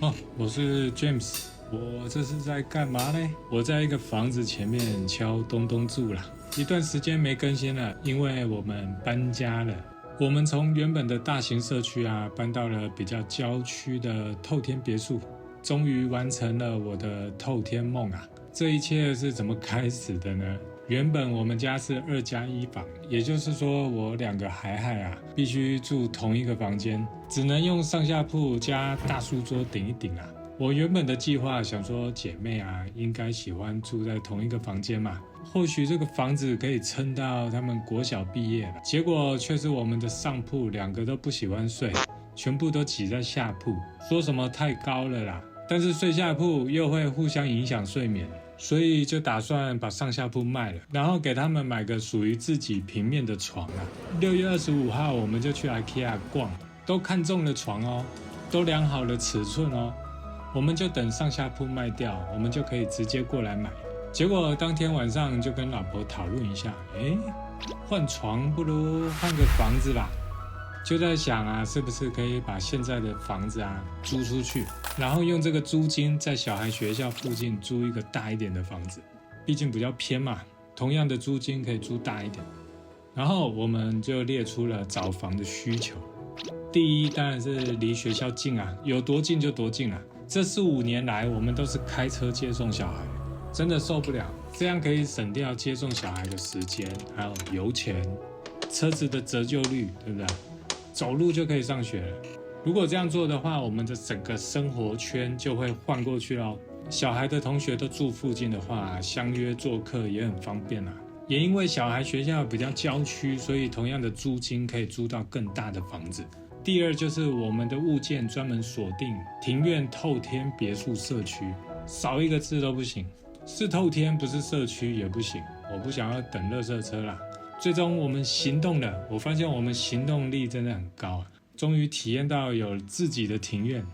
哦，我是 James，我这是在干嘛呢？我在一个房子前面敲东东柱啦，一段时间没更新了，因为我们搬家了。我们从原本的大型社区搬到了比较郊区的透天别墅，终于完成了我的透天梦啊！这一切是怎么开始的呢？原本我们家是2+1房，也就是说我2个孩孩必须住同一个房间，只能用上下铺加大书桌顶一顶啊。我原本的计划想说姐妹应该喜欢住在同一个房间嘛，或许这个房子可以撑到他们国小毕业了。结果却是我们的上铺2个都不喜欢睡，全部都挤在下铺，说什么太高了啦，但是睡下铺又会互相影响睡眠，所以就打算把上下铺卖了，然后给他们买个属于自己平面的床6月25号我们就去 IKEA 逛，都看中了床哦，都量好了尺寸哦，我们就等上下铺卖掉，我们就可以直接过来买。结果当天晚上就跟老婆讨论一下，换床不如换个房子吧。就在想是不是可以把现在的房子租出去，然后用这个租金在小孩学校附近租一个大一点的房子，毕竟比较偏嘛，同样的租金可以租大一点。然后我们就列出了找房的需求，第一当然是离学校近有多近就多近这4-5年来我们都是开车接送小孩，真的受不了，这样可以省掉接送小孩的时间，还有油钱，车子的折旧率，对不对？走路就可以上学了。如果这样做的话，我们的整个生活圈就会换过去咯。小孩的同学都住附近的话，相约做客也很方便也因为小孩学校比较郊区，所以同样的租金可以租到更大的房子。第二就是我们的物件专门锁定庭院透天别墅社区，少一个字都不行，是透天不是社区也不行，我不想要等垃圾车啦。最终我们行动了，我发现我们行动力真的很高终于体验到有自己的庭院，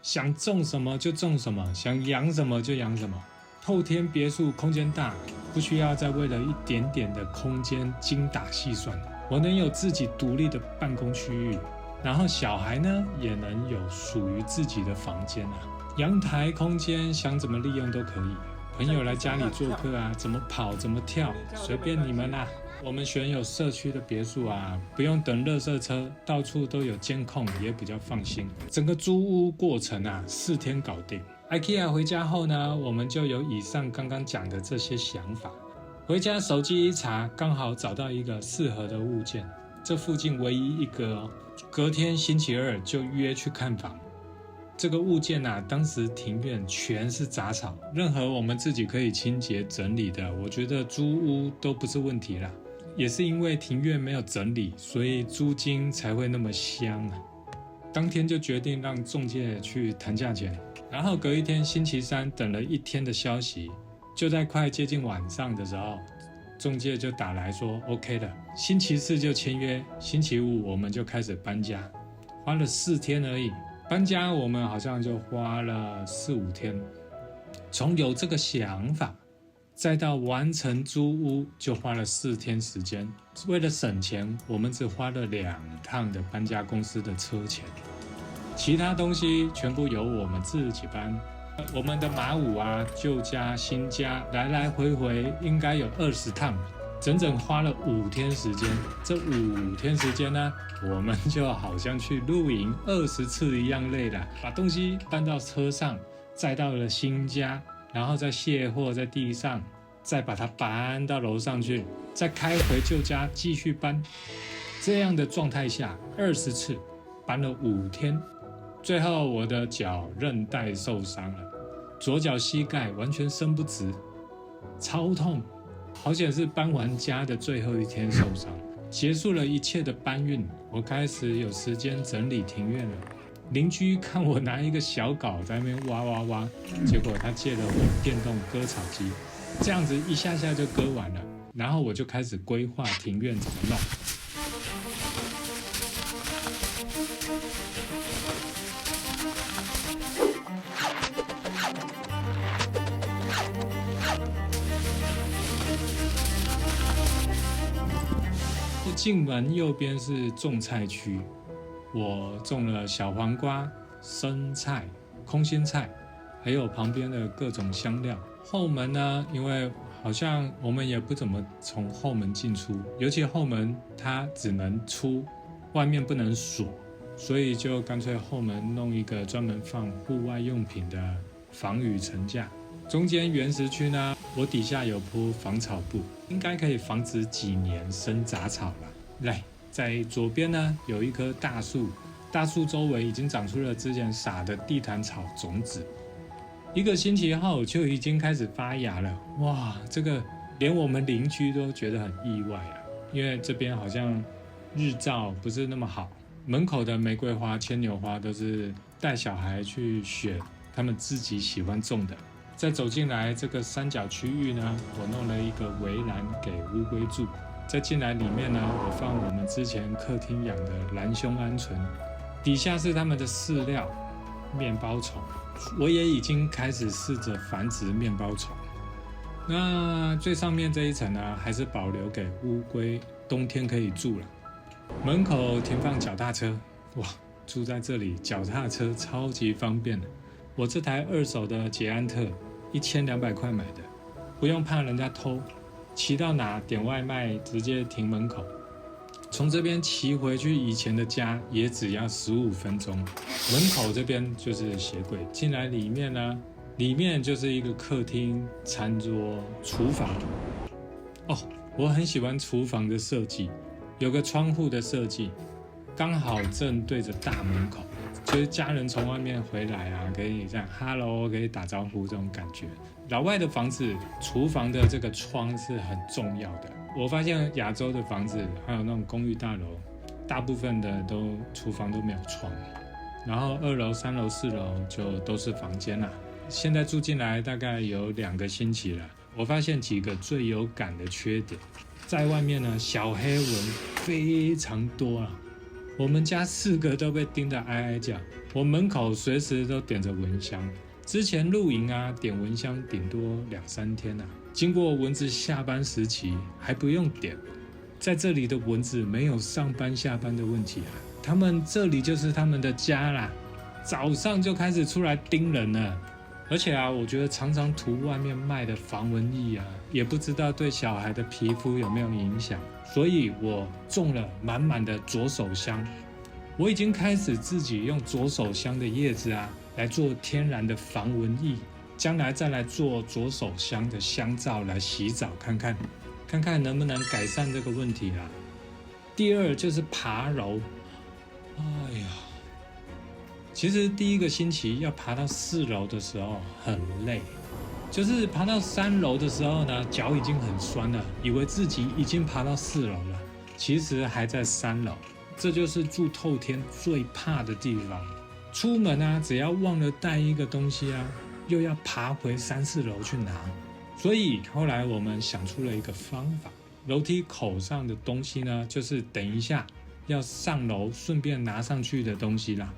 想种什么就种什么，想养什么就养什么。透天别墅空间大，不需要再为了一点点的空间精打细算，我能有自己独立的办公区域，然后小孩呢也能有属于自己的房间阳台空间想怎么利用都可以，朋友来家里做客怎么跑怎么跳随便你们我们选有社区的别墅不用等垃圾车，到处都有监控，也比较放心。整个租屋过程4天搞定。IKEA 回家后呢，我们就有以上刚刚讲的这些想法。回家手机一查，刚好找到一个适合的物件，这附近唯一一个隔天星期二就约去看房。这个物件当时庭院全是杂草，任何我们自己可以清洁整理的，我觉得租屋都不是问题啦。也是因为庭院没有整理，所以租金才会那么香当天就决定让仲介去谈价钱，然后隔一天星期三等了1天的消息，就在快接近晚上的时候，仲介就打来说 OK 了，星期四就签约，星期五我们就开始搬家，花了4天而已。搬家我们好像就花了4-5天，从有这个想法再到完成租屋就花了4天时间。为了省钱，我们只花了2趟的搬家公司的车钱，其他东西全部由我们自己搬。我们的马五旧家新家来来回回应该有20趟，整整花了5天时间。这5天时间呢，我们就好像去露营20次一样累了，把东西搬到车上，再到了新家，然后再卸货在地上，再把它搬到楼上去，再开回旧家继续搬。这样的状态下20次搬了5天，最后我的脚韧带受伤了，左脚膝盖完全伸不直，超痛。好险是搬完家的最后1天受伤，结束了一切的搬运，我开始有时间整理庭院了。邻居看我拿一个小镐在那边挖挖挖，结果他借了我电动割草机，这样子一下下就割完了，然后我就开始规划庭院怎么弄。进门右边是种菜区，我种了小黄瓜、生菜、空心菜，还有旁边的各种香料。后门呢，因为好像我们也不怎么从后门进出，尤其后门它只能出，外面不能锁，所以就干脆后门弄一个专门放户外用品的防雨层架。中间原石区呢，我底下有铺防草布，应该可以防止几年生杂草了。来，在左边呢有一棵大树，大树周围已经长出了之前撒的地毯草种子。1个星期后就已经开始发芽了，哇，这个连我们邻居都觉得很意外啊，因为这边好像日照不是那么好。门口的玫瑰花、牵牛花都是带小孩去选他们自己喜欢种的。再走进来这个三角区域呢，我弄了一个围栏给乌龟住。再进来里面呢，我放我们之前客厅养的蓝胸鹌鹑，底下是他们的饲料面包虫。我也已经开始试着繁殖面包虫。那最上面这一层呢，还是保留给乌龟冬天可以住了。门口停放脚踏车，哇，住在这里脚踏车超级方便的。我这台2手的捷安特，1200块买的，不用怕人家偷，骑到哪点外卖直接停门口。从这边骑回去以前的家也只要15分钟。门口这边就是鞋柜，进来里面呢，里面就是一个客厅、餐桌、厨房。哦，我很喜欢厨房的设计，有个窗户的设计，刚好正对着大门口，就是家人从外面回来啊，可以这样 hello， 可以打招呼这种感觉。老外的房子，厨房的这个窗是很重要的。我发现亚洲的房子，还有那种公寓大楼，大部分的厨房都没有窗，然后2楼、3楼、4楼就都是房间啦。现在住进来大概有2个星期了，我发现几个最有感的缺点。在外面呢，小黑蚊非常多啊，我们家4个都被叮得哀哀叫。我门口随时都点着蚊香，之前露营啊，点蚊香顶多2-3天啊。经过蚊子下班时期还不用点，在这里的蚊子没有上班下班的问题啊，他们这里就是他们的家啦，早上就开始出来叮人了。而且啊，我觉得常常涂外面卖的防蚊液啊，也不知道对小孩的皮肤有没有影响，所以我种了满满的左手香。我已经开始自己用左手香的叶子啊来做天然的防蚊液，将来再来做左手香的香皂来洗澡看看能不能改善这个问题啦。第2就是爬楼，哎呀，其实第1个星期要爬到4楼的时候很累，就是爬到3楼的时候呢，脚已经很酸了，以为自己已经爬到4楼了，其实还在3楼。这就是住透天最怕的地方。出门啊，只要忘了带一个东西啊，又要爬回3、4楼去拿。所以后来我们想出了一个方法，楼梯口上的东西呢，就是等一下要上楼顺便拿上去的东西啦。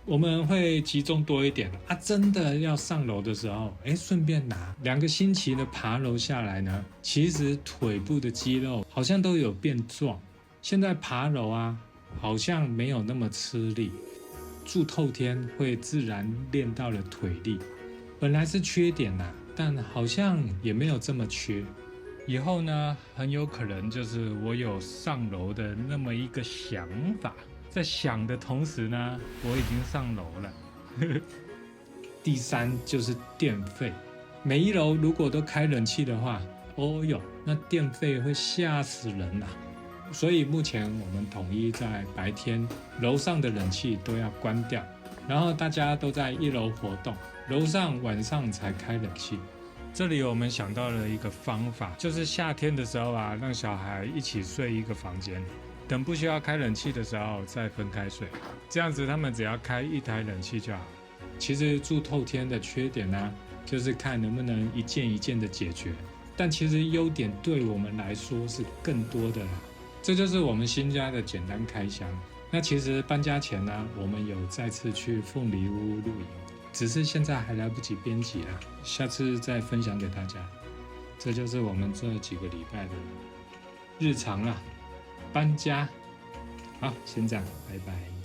我们会集中多一点啊，真的要上楼的时候，顺便拿。2个星期的爬楼下来呢，其实腿部的肌肉好像都有变壮。现在爬楼啊，好像没有那么吃力。住透天会自然练到了腿力，本来是缺点啦，但好像也没有这么缺。以后呢，很有可能就是我有上楼的那么一个想法。在想的同时呢，我已经上楼了。第3就是电费，每1楼如果都开冷气的话，哦哟，那电费会吓死人啦。所以目前我们统一在白天楼上的冷气都要关掉，然后大家都在1楼活动，楼上晚上才开冷气。这里我们想到了一个方法，就是夏天的时候啊，让小孩一起睡一个房间，等不需要开冷气的时候再分开睡，这样子他们只要开1台冷气就好。其实住透天的缺点呢，就是看能不能一件一件的解决，但其实优点对我们来说是更多的啦。这就是我们新家的简单开箱。那其实搬家前呢，我们有再次去凤梨屋露营，只是现在还来不及编辑啦，下次再分享给大家。这就是我们这几个礼拜的日常啦，搬家。好，先这样，拜拜。